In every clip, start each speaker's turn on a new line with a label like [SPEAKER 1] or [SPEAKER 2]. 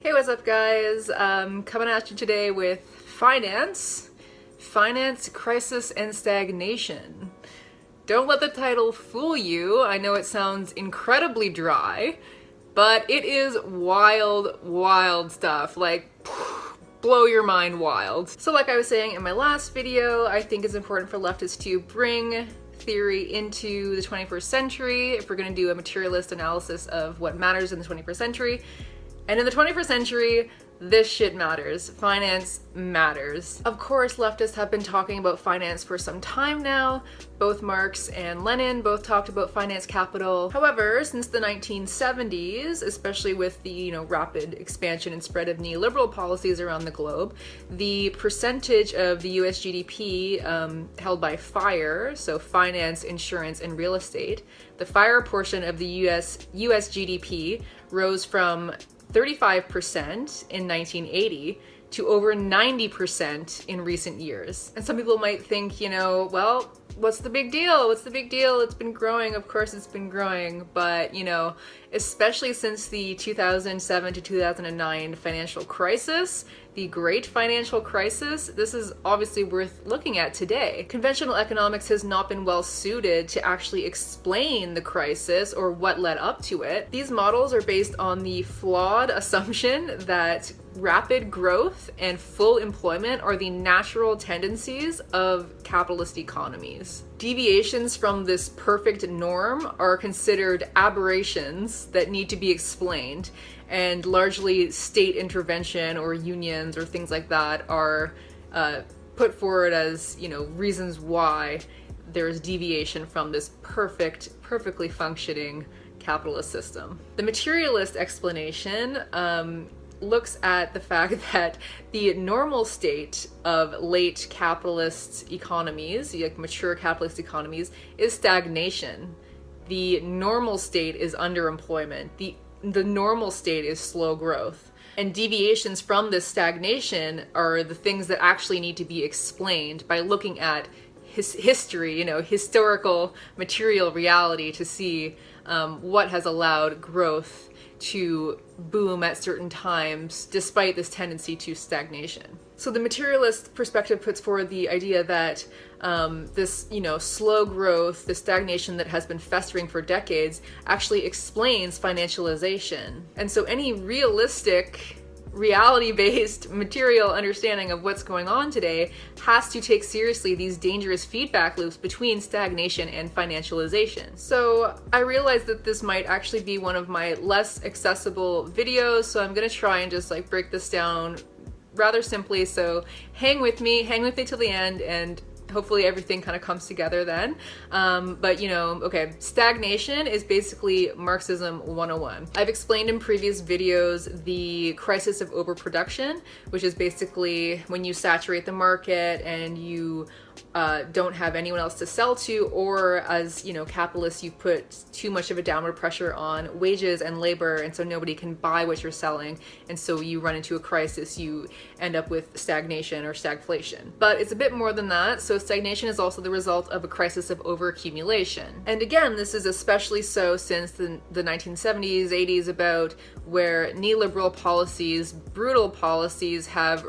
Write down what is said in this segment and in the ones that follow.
[SPEAKER 1] Hey, what's up guys? Coming at you today with finance, crisis, and stagnation. Don't let the title fool you. I know it sounds incredibly dry, but it is wild stuff. Like, blow your mind wild. So like I was saying in my last video, I think it's important for leftists to bring theory into the 21st century if we're going to do a materialist analysis of what matters in the 21st century. And in the 21st century, this shit matters. Finance matters. Of course, leftists have been talking about finance for some time now. Both Marx and Lenin both talked about finance capital. However, since the 1970s, especially with the rapid expansion and spread of neoliberal policies around the globe, the percentage of the US GDP held by FIRE, so finance, insurance, and real estate, the FIRE portion of the US GDP rose from 35% in 1980 to over 90% in recent years. And some people might think, well, what's the big deal? What's the big deal? It's been growing. Of course it's been growing. But, especially since the 2007 to 2009 financial crisis, the great financial crisis, this is obviously worth looking at today. Conventional economics has not been well suited to actually explain the crisis or what led up to it. These models are based on the flawed assumption that rapid growth and full employment are the natural tendencies of capitalist economies. Deviations from this perfect norm are considered aberrations that need to be explained, and largely state intervention or unions or things like that are put forward as, reasons why there's deviation from this perfectly functioning capitalist system. The materialist explanation looks at the fact that the normal state of late capitalist economies, like mature capitalist economies, is stagnation. The normal state is underemployment. The normal state is slow growth. And deviations from this stagnation are the things that actually need to be explained by looking at history, historical material reality to see what has allowed growth to boom at certain times despite this tendency to stagnation. So the materialist perspective puts forward the idea that this, slow growth, the stagnation that has been festering for decades actually explains financialization. And so any realistic, reality-based material understanding of what's going on today has to take seriously these dangerous feedback loops between stagnation and financialization. So I realized that this might actually be one of my less accessible videos, so I'm gonna try and just break this down rather simply. So hang with me till the end, and hopefully everything kind of comes together then. Okay, stagnation is basically Marxism 101. I've explained in previous videos the crisis of overproduction, which is basically when you saturate the market and you don't have anyone else to sell to, or as capitalists, you've put too much of a downward pressure on wages and labor, and so nobody can buy what you're selling, and so you run into a crisis. You end up with stagnation or stagflation. But it's a bit more than that. So stagnation is also the result of a crisis of overaccumulation. And again, this is especially so since the 1970s, 80s, about where neoliberal policies, brutal policies, have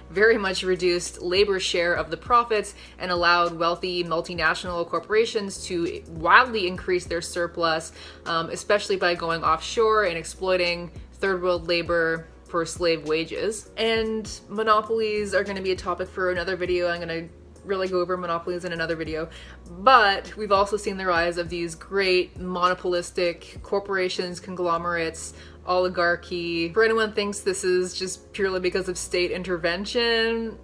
[SPEAKER 1] very much reduced labor share of the profits and allowed wealthy multinational corporations to wildly increase their surplus, especially by going offshore and exploiting third world labor for slave wages. And monopolies are going to be a topic for another video. I'm going to really go over monopolies in another video. But we've also seen the rise of these great monopolistic corporations, conglomerates, oligarchy. For anyone thinks this is just purely because of state intervention,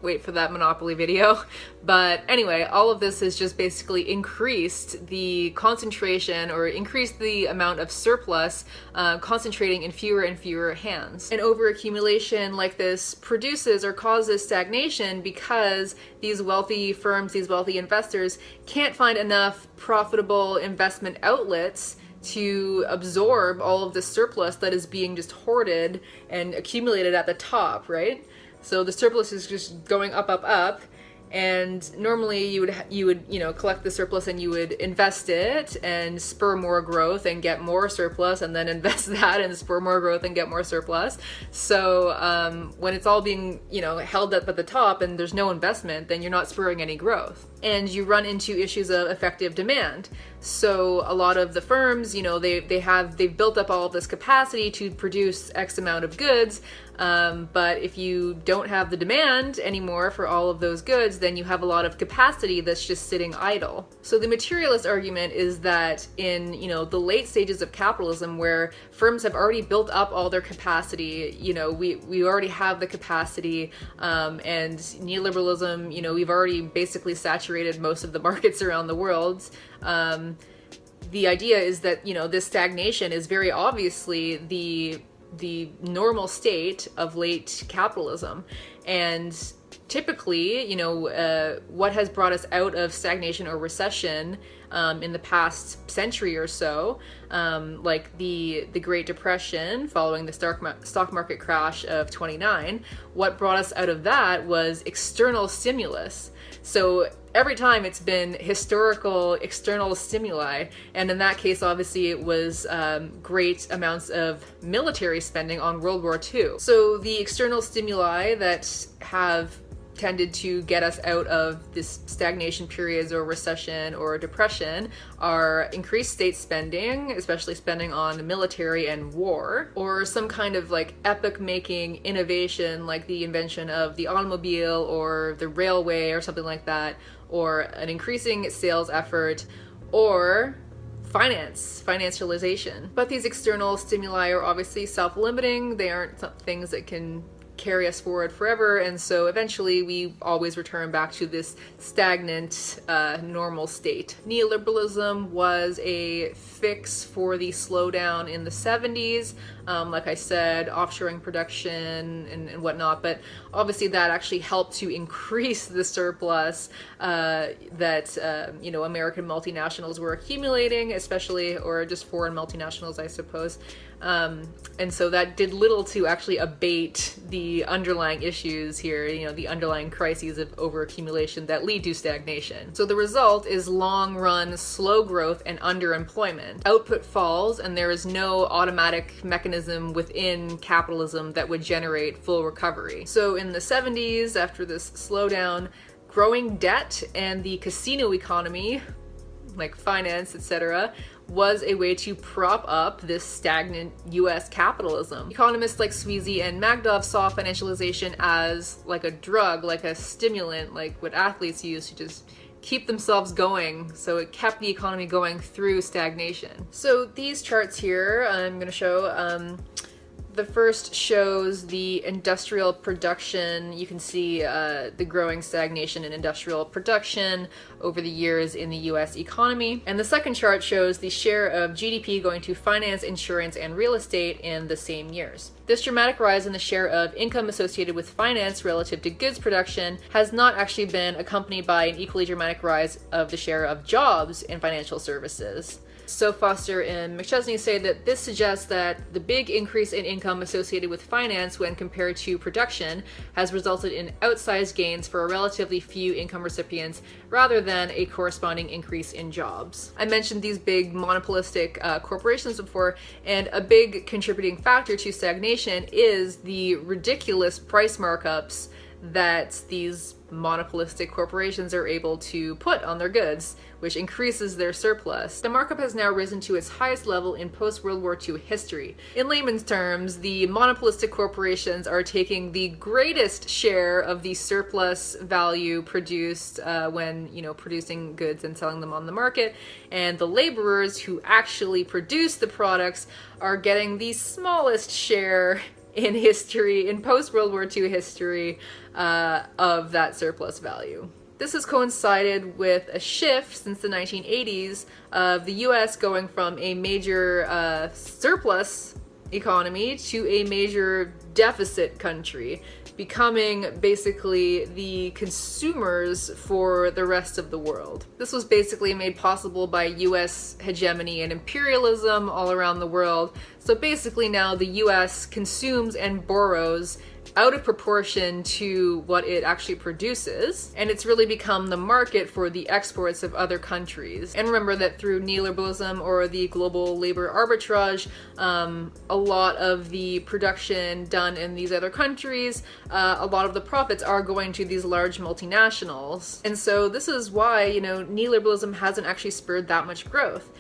[SPEAKER 1] wait for that Monopoly video. But anyway, all of this has just basically increased the concentration, or increased the amount of surplus concentrating in fewer and fewer hands. And overaccumulation like this produces or causes stagnation because these wealthy firms, these wealthy investors can't find enough profitable investment outlets to absorb all of the surplus that is being just hoarded and accumulated at the top, right? So the surplus is just going up, And normally you would collect the surplus and you would invest it and spur more growth and get more surplus, and then invest that and spur more growth and get more surplus. So when it's all being held up at the top and there's no investment, then you're not spurring any growth, and you run into issues of effective demand. So a lot of the firms, they've built up all of this capacity to produce X amount of goods, but if you don't have the demand anymore for all of those goods, then you have a lot of capacity that's just sitting idle. So the materialist argument is that in the late stages of capitalism, where firms have already built up all their capacity, we already have the capacity, and neoliberalism, we've already basically saturated most of the markets around the world. The idea is that this stagnation is very obviously the normal state of late capitalism, and typically what has brought us out of stagnation or recession in the past century or so, like the Great Depression following the stock market crash of 29, what brought us out of that was external stimulus. So every time it's been historical external stimuli, and in that case obviously it was great amounts of military spending on World War II. So the external stimuli that have tended to get us out of this stagnation periods or recession or depression are increased state spending, especially spending on military and war, or some kind of epic-making innovation like the invention of the automobile or the railway or something like that, or an increasing sales effort, or financialization. But these external stimuli are obviously self-limiting. They aren't things that can carry us forward forever, and so eventually we always return back to this stagnant normal state. Neoliberalism was a fix for the slowdown in the 70s, like I said, offshoring production and whatnot, but obviously that actually helped to increase the surplus that American multinationals were accumulating, especially, or just foreign multinationals, I suppose. And so that did little to actually abate the underlying issues here, the underlying crises of overaccumulation that lead to stagnation. So the result is long-run slow growth and underemployment. Output falls, and there is no automatic mechanism within capitalism that would generate full recovery. So in the 70s, after this slowdown, growing debt and the casino economy, like finance, etc., was a way to prop up this stagnant US capitalism. Economists like Sweezy and Magdov saw financialization as like a drug, like a stimulant, like what athletes use to just keep themselves going, so it kept the economy going through stagnation. So these charts here I'm going to show, the first shows the industrial production. You can see the growing stagnation in industrial production over the years in the US economy. And the second chart shows the share of GDP going to finance, insurance, and real estate in the same years. This dramatic rise in the share of income associated with finance relative to goods production has not actually been accompanied by an equally dramatic rise of the share of jobs in financial services. So Foster and McChesney say that this suggests that the big increase in income associated with finance when compared to production has resulted in outsized gains for a relatively few income recipients rather than a corresponding increase in jobs. I mentioned these big monopolistic corporations before, and a big contributing factor to stagnation is the ridiculous price markups that these monopolistic corporations are able to put on their goods, which increases their surplus. The markup has now risen to its highest level in post-World War II history. In layman's terms, the monopolistic corporations are taking the greatest share of the surplus value produced when, producing goods and selling them on the market, and the laborers who actually produce the products are getting the smallest share in history, in post-World War II history, of that surplus value. This has coincided with a shift since the 1980s of the US going from a major surplus economy to a major deficit country, becoming basically the consumers for the rest of the world. This was basically made possible by US hegemony and imperialism all around the world. So basically now the US consumes and borrows out of proportion to what it actually produces, and it's really become the market for the exports of other countries. And remember that through neoliberalism or the global labor arbitrage, a lot of the production done in these other countries, a lot of the profits are going to these large multinationals. And so this is why, neoliberalism hasn't actually spurred that much growth.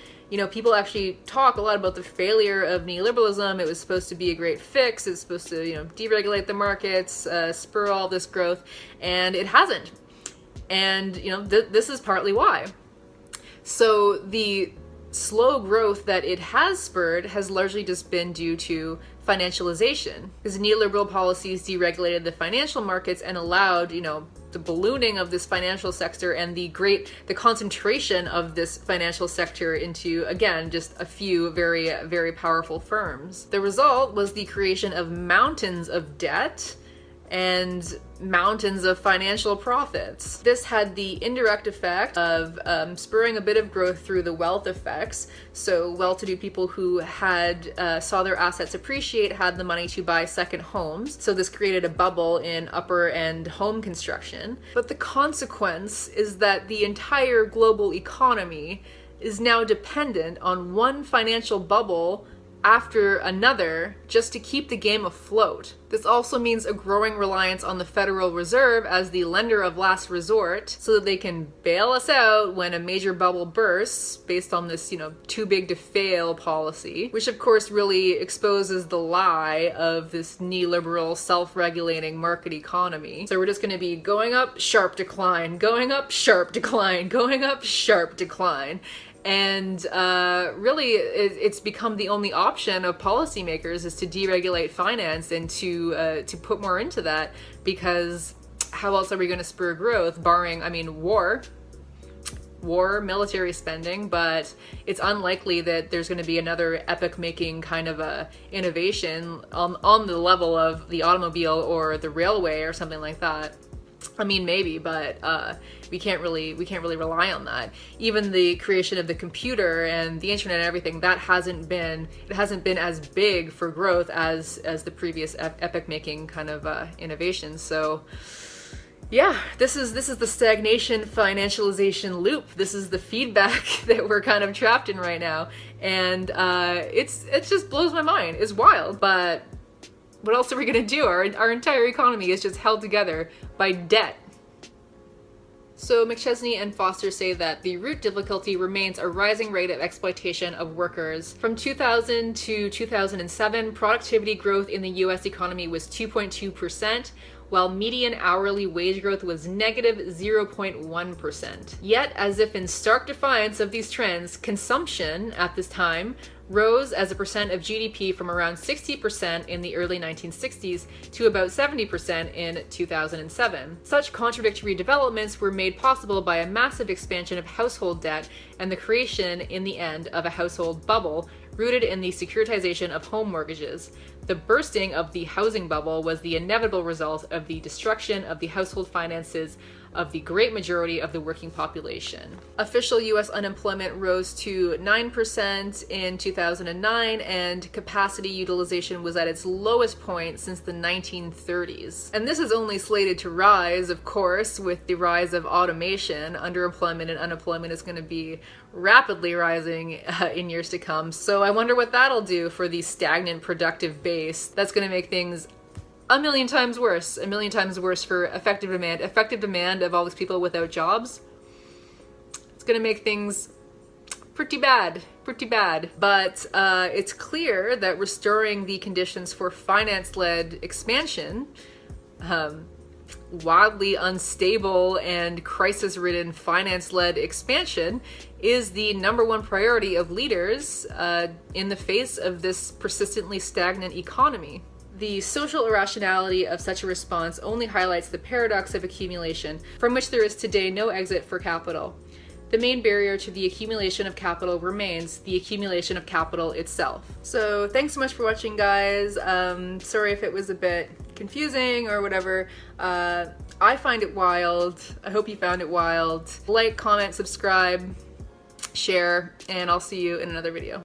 [SPEAKER 1] People actually talk a lot about the failure of neoliberalism. It was supposed to be a great fix. It's supposed to, deregulate the markets, spur all this growth, and it hasn't. And, this is partly why. So the slow growth that it has spurred has largely just been due to financialization, because neoliberal policies deregulated the financial markets and allowed, the ballooning of this financial sector and the concentration of this financial sector into, again, just a few very, very powerful firms. The result was the creation of mountains of debt and mountains of financial profits. This had the indirect effect of spurring a bit of growth through the wealth effects. So well-to-do people who had saw their assets appreciate had the money to buy second homes. So this created a bubble in upper-end home construction. But the consequence is that the entire global economy is now dependent on one financial bubble after another just to keep the game afloat. This also means a growing reliance on the Federal Reserve as the lender of last resort so that they can bail us out when a major bubble bursts based on this, too big to fail policy, which of course really exposes the lie of this neoliberal self-regulating market economy. So we're just going to be going up, sharp decline, going up, sharp decline, going up, sharp decline. And really, it's become the only option of policymakers is to deregulate finance and to put more into that, because how else are we going to spur growth, barring, war, military spending, but it's unlikely that there's going to be another epic-making kind of a innovation on the level of the automobile or the railway or something like that. Maybe, but we can't really rely on that. Even the creation of the computer and the internet and everything, that hasn't been as big for growth as the previous epic-making kind of innovations. So yeah, this is the stagnation financialization loop. This is the feedback that we're kind of trapped in right now, and it just blows my mind. It's wild, but what else are we going to do? Our entire economy is just held together by debt. So McChesney and Foster say that the root difficulty remains a rising rate of exploitation of workers. From 2000 to 2007, productivity growth in the US economy was 2.2%, while median hourly wage growth was negative 0.1%. Yet, as if in stark defiance of these trends, consumption at this time rose as a percent of GDP from around 60% in the early 1960s to about 70% in 2007. Such contradictory developments were made possible by a massive expansion of household debt and the creation, in the end, of a household bubble rooted in the securitization of home mortgages. The bursting of the housing bubble was the inevitable result of the destruction of the household finances of the great majority of the working population. Official US unemployment rose to 9% in 2009, and capacity utilization was at its lowest point since the 1930s. And this is only slated to rise, of course, with the rise of automation. Underemployment and unemployment is going to be rapidly rising in years to come. So I wonder what that'll do for the stagnant productive base. That's going to make things a million times worse for effective demand of all these people without jobs. It's gonna make things pretty bad. But it's clear that restoring the conditions for finance-led expansion, wildly unstable and crisis-ridden finance-led expansion, is the number one priority of leaders in the face of this persistently stagnant economy. The social irrationality of such a response only highlights the paradox of accumulation, from which there is today no exit for capital. the main barrier to the accumulation of capital remains the accumulation of capital itself. So thanks so much for watching, guys. Sorry if it was a bit confusing or whatever. I find it wild. I hope you found it wild. Like, comment, subscribe, share, and I'll see you in another video.